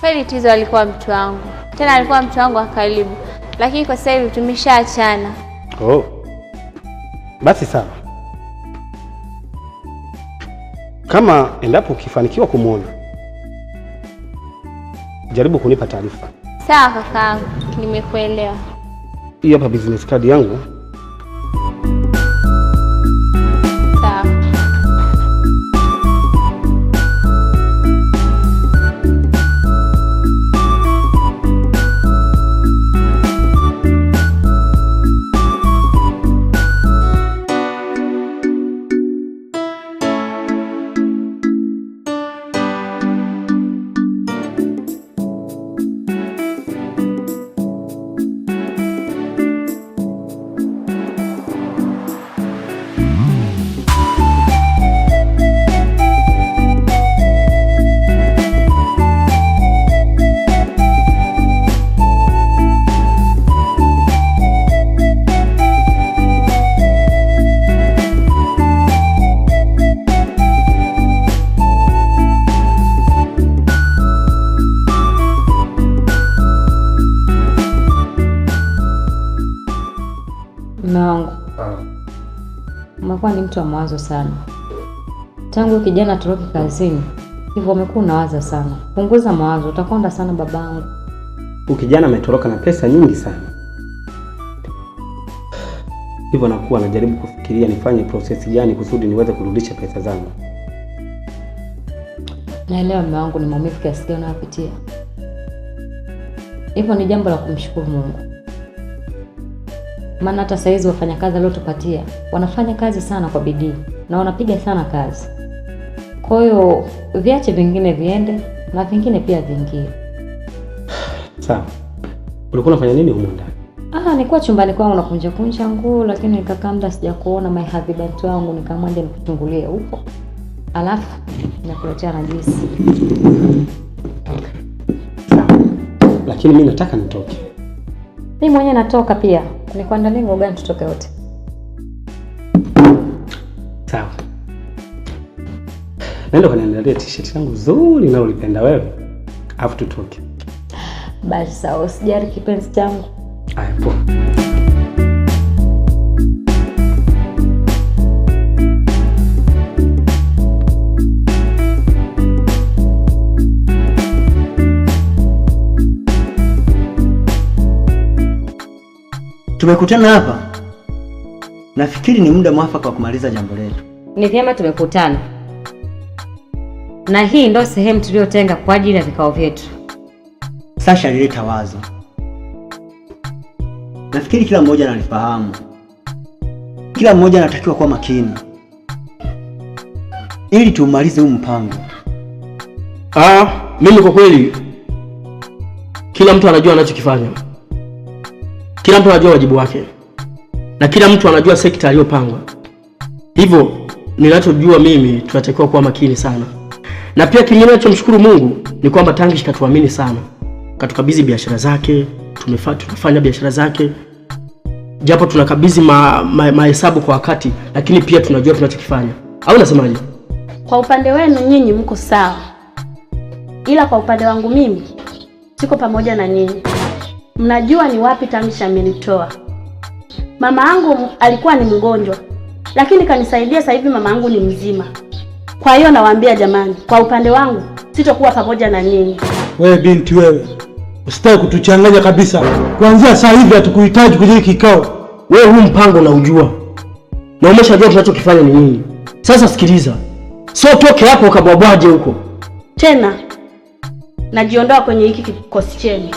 Kweli Tizo alikuwa mtu wangu. Tena alikuwa mtu wangu wa karibu. Lakini kwa sasa hivi tumeshaachana. Oh. Basi sawa. Kama endapo ukifanikiwa kumuona, jaribu kunipa taarifa. Sawa kakaangu, nimekuelewa. Hii hapa business card yangu. Sawa. Umekuwa ni mtu wa mawazo sana. Tangu kijana toroke kazini, hivyo umekuwa unawaza sana. Punguza mawazo, utakonda sana babangu. Kijana ametoroka na pesa nyingi sana. Hivyo nakuwa najaribu kufikiria nifanye process gani kusudi niweze kurudisha pesa zangu. Naelewa mume wangu ni maumivu kiasi gani unayopitia. Hivyo ni jambo la kumshukuru Mungu. Maana hata saizi wafanyakazi waliotupatia wanafanya kazi sana kwa bidii na wanapiga sana kazi. Kwa hiyo viache vingine viende na vingine pia viingie. Sawa. Ulikuwa unafanya nini huko ndani? Nilikuwa chumbani kwangu nakunja nguo, lakini nikakaa muda sijakuona my husband wangu, nikamwambia nikuchungulie huko. Alafu nakuletea na juice. Sawa. Lakini mimi nataka nitoke. Mimi mwenyewe natoka pia. Nikuandalie nguo gani tutoke wote? Sawa. Nenda kaniandalia t-shirt yangu nzuri na ulipenda wewe. Alafu tutoke. Basi sawa, usijali kipenzi changu. Haya poa. Tumekutana hapa. Nafikiri ni muda mwafaka wa kumaliza jambo letu. Ni vyema tumekutana. Na hii ndio sehemu tuliyotenga kwa ajili ya vikao vyetu. Sasha alileta wazo. Nafikiri kila mmoja analifahamu. Kila mmoja anatakiwa kuwa makini ili tumalize huu mpango. Mimi kwa kweli kila mtu anajua anachokifanya. Kila mtu anajua wajibu wake. Na kila mtu anajua sekta aliyopangwa. Hivyo ninachojua mimi tunatakiwa kuwa makini sana. Na pia kingine ninachomshukuru Mungu ni kwamba Tangish katuamini sana. Katukabidhi biashara zake, tunafanya biashara zake. Japo tunakabidhi mahesabu kwa wakati, lakini pia tunajua tunachokifanya. Au unasemaje? Kwa upande wenu nyinyi mko sawa. Ila kwa upande wangu mimi siko pamoja na nyinyi. Mnajua ni wapi Tangish amenitoa. Mama yangu alikuwa ni mgonjwa, lakini kanisaidia sasa hivi mama yangu ni mzima. Kwa hiyo nawaambia jamani, kwa upande wangu sitokuwa pamoja na nyinyi. Wewe binti wewe, usitaki kutuchanganya kabisa. Kuanzia sasa hivi hatukuhitaji kwenye kikao. Wewe huu mpango unaujua. Na umeshajua tunachokifanya ni nini. Sasa sikiliza. Sio toke hapo ukabwabwaje huko. Tena najiondoa kwenye hiki kikosi chenu.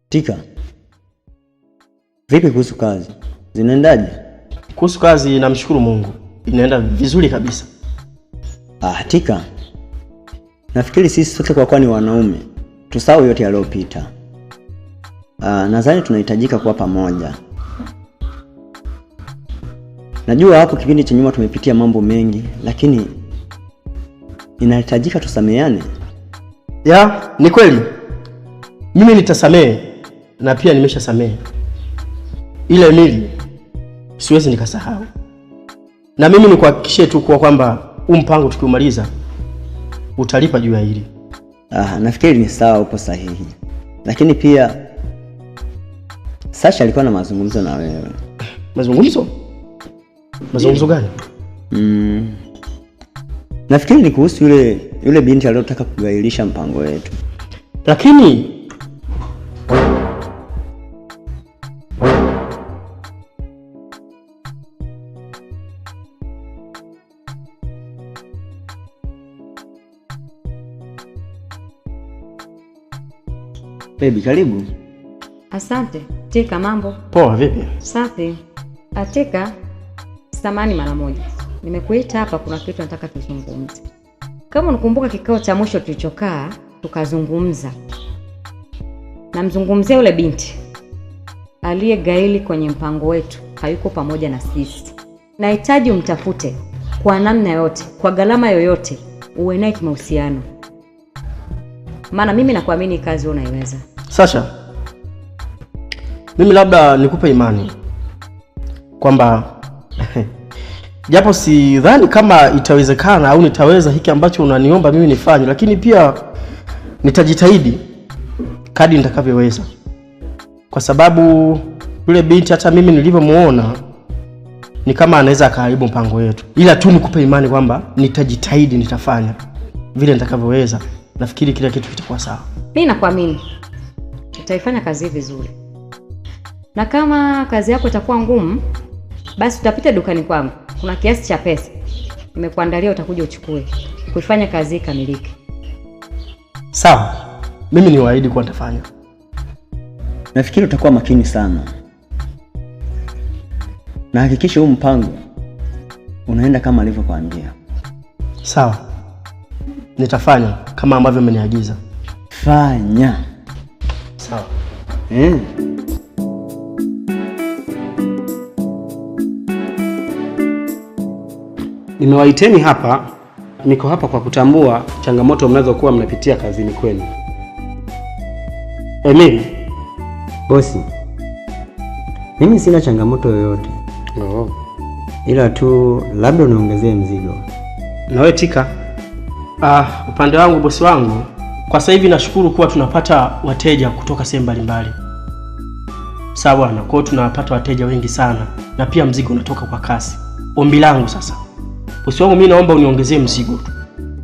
Tika. Vipi kuhusu kazi? Zinaendaje? Kuhusu kazi namshukuru Mungu. Inaenda vizuri kabisa. Tika. Nafikiri sisi sote kwa kuwa ni wanaume, tusahau yote yaliyopita. Nadhani tunahitajika kuwa pamoja. Najua hapo kipindi cha nyuma tumepitia mambo mengi, lakini inahitajika tusameheane. Ni kweli. mimi nitasamehe na pia nimeshasamehe. Ile Emili siwezi nikasahau. Na mimi nikuhakikishie tu kwamba mpango tukiumaliza utalipa juu ya hili. Nafikiri ni sawa, upo sahihi. Lakini pia Sasha alikuwa na mazungumzo na wewe. Mazungumzo? Mazungumzo gani? Nafikiri ni kuhusu yule binti aliyotaka kugailisha mpango wetu. Lakini Baby, karibu. Asante. Tika, mambo? Poa, vipi? Safi. Atika, samani mara moja. Nimekuita hapa, kuna kitu nataka tuzungumze. Kama unakumbuka kikao cha mwisho tulichokaa tukazungumza, namzungumzia yule binti aliyegaili kwenye mpango wetu, hayuko pamoja na sisi. Nahitaji umtafute kwa namna yoyote, kwa gharama yoyote, uwe naye kimahusiano. Maana mimi nakuamini kazi unaiweza. Sasha, mimi labda nikupe imani kwamba japo sidhani kama itawezekana au nitaweza hiki ambacho unaniomba mimi nifanye, lakini pia nitajitahidi kadri nitakavyoweza. Kwa sababu yule binti hata mimi nilivyomuona ni kama anaweza akaharibu mpango wetu. Ila tu nikupe imani kwamba nitajitahidi, nitafanya vile nitakavyoweza. Nafikiri kila kitu kitakuwa sawa. Mimi nakuamini. Utaifanya kazi vizuri. Na kama kazi yako itakuwa ngumu, basi utapita dukani kwangu. Kuna kiasi cha pesa nimekuandalia, utakuja uchukue. Kuifanya kazi ikamilike. Sawa. Mimi niwaahidi kwa nitafanya. Nafikiri utakuwa makini sana. Na hakikisha huu mpango unaenda kama alivyokuambia. Sawa. Nitafanya kama ambavyo umeniagiza. Fanya. Sawa. Nimewaiteni hapa, niko hapa kwa kutambua changamoto mnazokuwa mnapitia kazini kwenu. Emili, bosi, mimi sina changamoto yoyote. Ila tu labda uniongezee mzigo. Na wewe Tika? Upande wangu bosi wangu, kwa sasa hivi nashukuru kuwa tunapata wateja kutoka sehemu mbalimbali. Sawa bwana, kwa hiyo tunapata wateja wengi sana na pia mzigo unatoka kwa kasi. Ombi langu sasa, bosi wangu, mimi naomba uniongezee mzigo tu.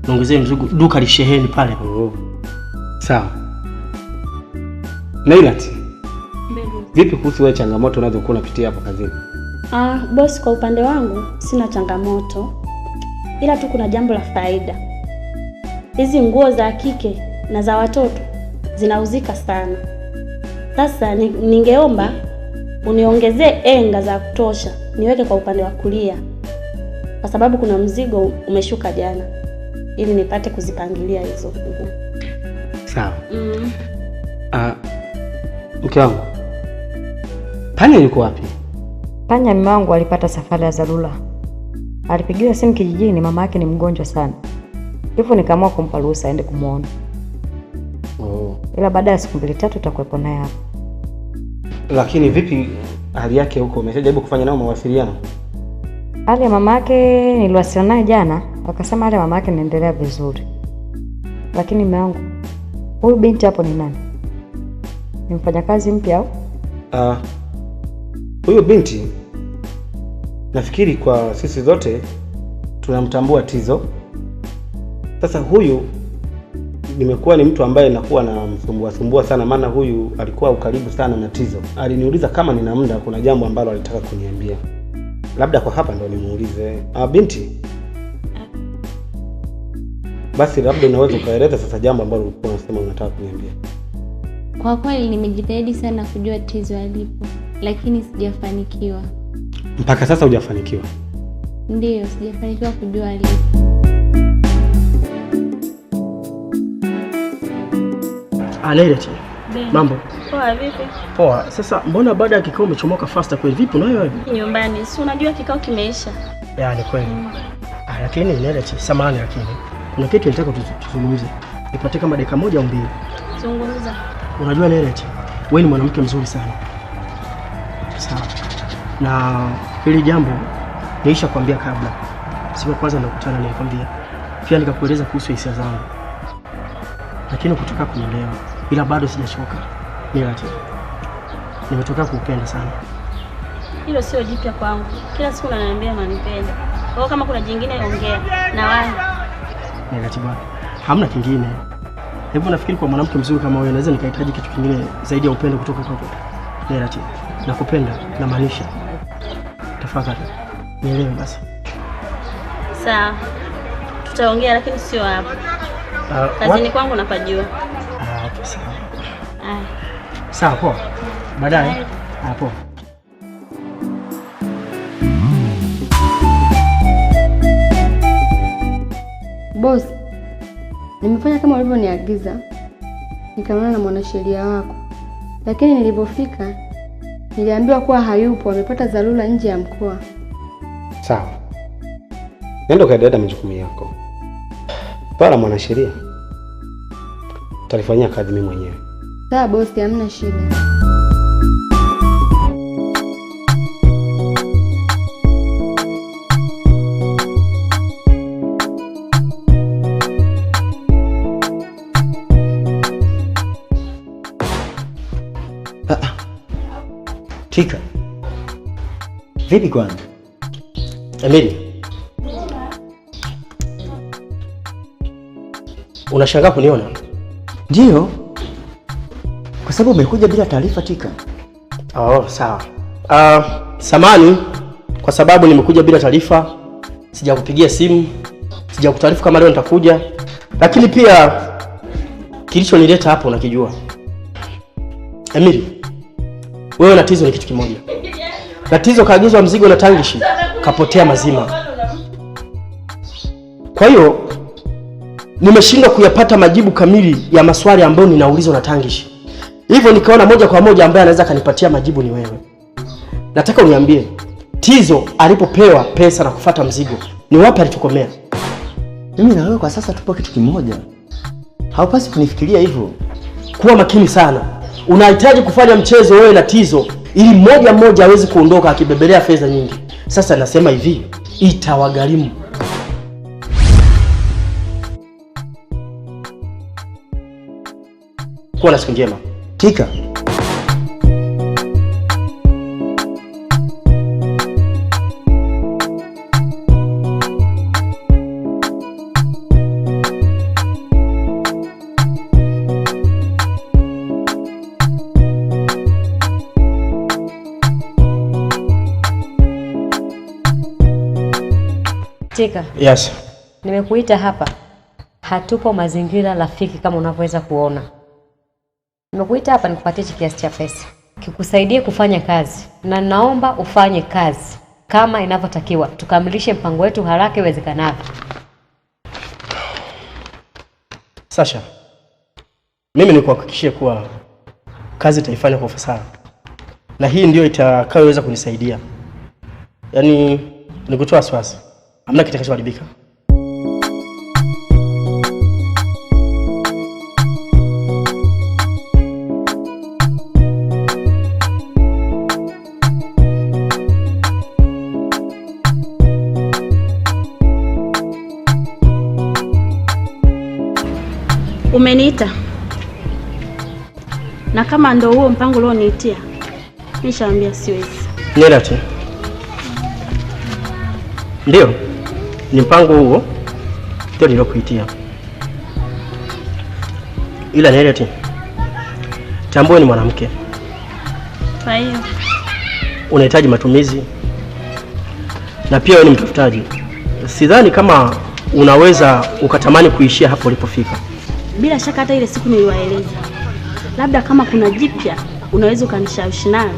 Niongezee mzigo, duka lisheheni pale. Sawa. Nailat, vipi kuhusu wewe changamoto unazokuwa unapitia hapa kazini? Bosi, kwa upande wangu sina changamoto. Ila tu kuna jambo la faida. Hizi nguo za kike na za watoto zinauzika sana. Sasa ningeomba uniongezee enga za kutosha niweke kwa upande wa kulia, kwa sababu kuna mzigo umeshuka jana, ili nipate kuzipangilia hizo nguo. Sawa. Mke wangu, Panya yuko wapi? Panya mume wangu alipata safari ya dharura. Alipigiwa simu kijijini, mama yake ni mgonjwa sana. Hivyo nikaamua kumpa ruhusa aende kumuona. Ila baada ya siku 2-3 tutakuwepo naye hapa. Lakini vipi hali yake huko? Umejaribu kufanya nao mawasiliano? Hali ya mama yake niliwasiliana naye jana, akasema hali ya mama yake inaendelea vizuri. Lakini mume wangu, huyu binti hapo ni nani? Ni mfanyakazi mpya au? Huyu binti nafikiri kwa sisi zote tunamtambua Tizo. Sasa huyu nimekuwa ni mtu ambaye nakuwa na msumbua sana, maana huyu alikuwa ukaribu sana na Tizo. Aliniuliza kama nina muda, kuna jambo ambalo alitaka kuniambia. Labda kwa hapa ndo nimuulize. Binti, basi labda unaweza ukaeleza sasa jambo ambalo ulikuwa unasema unataka kuniambia. Kwa kweli nimejitahidi sana kujua Tizo alipo, lakini sijafanikiwa. Mpaka sasa hujafanikiwa? Ndiyo, sijafanikiwa kujua alipo. Nailat, mambo? Poa, vipi? Poa. Sasa mbona baada ya kikao umechomoka faster kweli? Vipi unayo wewe? Nyumbani, si unajua kikao kimeisha. Ni kweli. Lakini Nailat, samahani, lakini kuna kitu nataka tuzungumze. Nipate kama dakika 1 au 2. Zungumza. Unajua Nelet, wewe ni mwanamke mzuri sana. Sawa. Na hili jambo niisha kuambia kabla. Siku kwanza nakutana nilikwambia. Pia nikakueleza kuhusu hisia zangu. Lakini kutoka kunielewa, ila bado sijachoka. Nelet, nimetoka kukupenda sana. Hilo sio jipya kwangu. Kila siku unaniambia unanipenda. Kwa kama kuna jingine ongea na wewe. Nelet bwana, hamna kingine. Hebu nafikiri kwa mwanamke mzuri kama wewe naweza nikahitaji kitu kingine zaidi ya upendo kutoka kwako. Nelet, nakupenda na maanisha. Tafadhali nielewe basi. Sawa. Tutaongea lakini sio hapa. Kazini kwangu napajua. Okay, sawa. Sawa, poa. Baadaye. Poa. Boss, nimefanya kama ulivyoniagiza. Nikaonana na mwanasheria wako. Lakini nilipofika niliambiwa kuwa hayupo, amepata dharura nje ya mkoa. Sawa. Nenda kaendelea na majukumu yako. Para mwanasheria. Utalifanyia kazi mimi mwenyewe. Sawa boss, hamna shida. Tika. Vipi kwanza? Emily. Unashangaa kuniona? Ndio. Kwa sababu umekuja bila taarifa Tika. Oh, sawa. Samani kwa sababu nimekuja bila taarifa. Sijakupigia simu, sijakutaarifu kama leo nitakuja. Lakini pia kilichonileta hapo unakijua. Emily, wewe na Tizo ni kitu kimoja. Na Tizo kaagizwa mzigo na Tangishi, kapotea mazima. Kwa hiyo nimeshindwa kuyapata majibu kamili ya maswali ambayo ninaulizwa na Tangishi. Hivyo nikaona moja kwa moja ambaye anaweza kanipatia majibu ni wewe. Nataka uniambie, Tizo alipopewa pesa na kufuata mzigo, ni wapi alitokomea? Mimi na wewe kwa sasa tupo kitu kimoja. Haupasi kunifikiria hivyo. Kuwa makini sana. Unahitaji kufanya mchezo wewe na Tizo ili mmoja mmoja aweze kuondoka akibebelea fedha nyingi. Sasa nasema hivi, itawagharimu. Kuwa na siku njema. Tika. Tika. Yes. Nimekuita hapa. Hatupo mazingira rafiki kama unavyoweza kuona. Nimekuita hapa nikupatie kiasi cha pesa kikusaidie kufanya kazi, na naomba ufanye kazi kama inavyotakiwa, tukamilishe mpango wetu haraka iwezekanavyo. Sasha, mimi nikuhakikishie kuwa kazi itaifanya kwa ufasaha, na hii ndio itakayoweza kunisaidia. Yaani nikutoa wasiwasi, hamna kitakachoharibika. Umeniita? Na kama ndo huo mpango ulioniitia, nishaambia siwezi. Nelat. Ndio. Ni mpango huo ndio nilokuitia. Ila Nelat, tambua ni mwanamke. Kwa hiyo unahitaji matumizi. Na pia wewe ni mtafutaji. Sidhani kama unaweza ukatamani kuishia hapo ulipofika. Bila shaka hata ile siku niliwaeleza. Labda kama kuna jipya unaweza ukanishawishi nayo,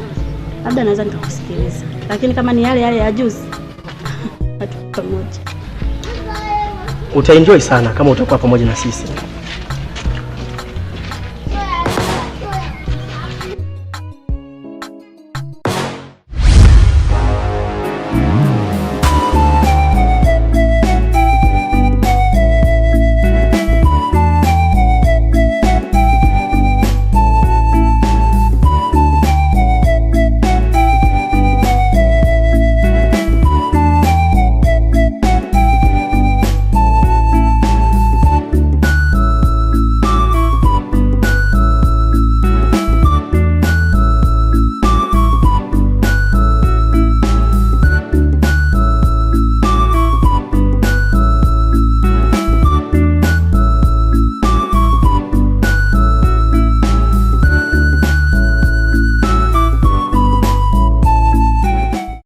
labda naweza nikakusikiliza. Lakini kama ni yale yale ya juzi, hatuko pamoja. Utaenjoy sana kama utakuwa pamoja na sisi.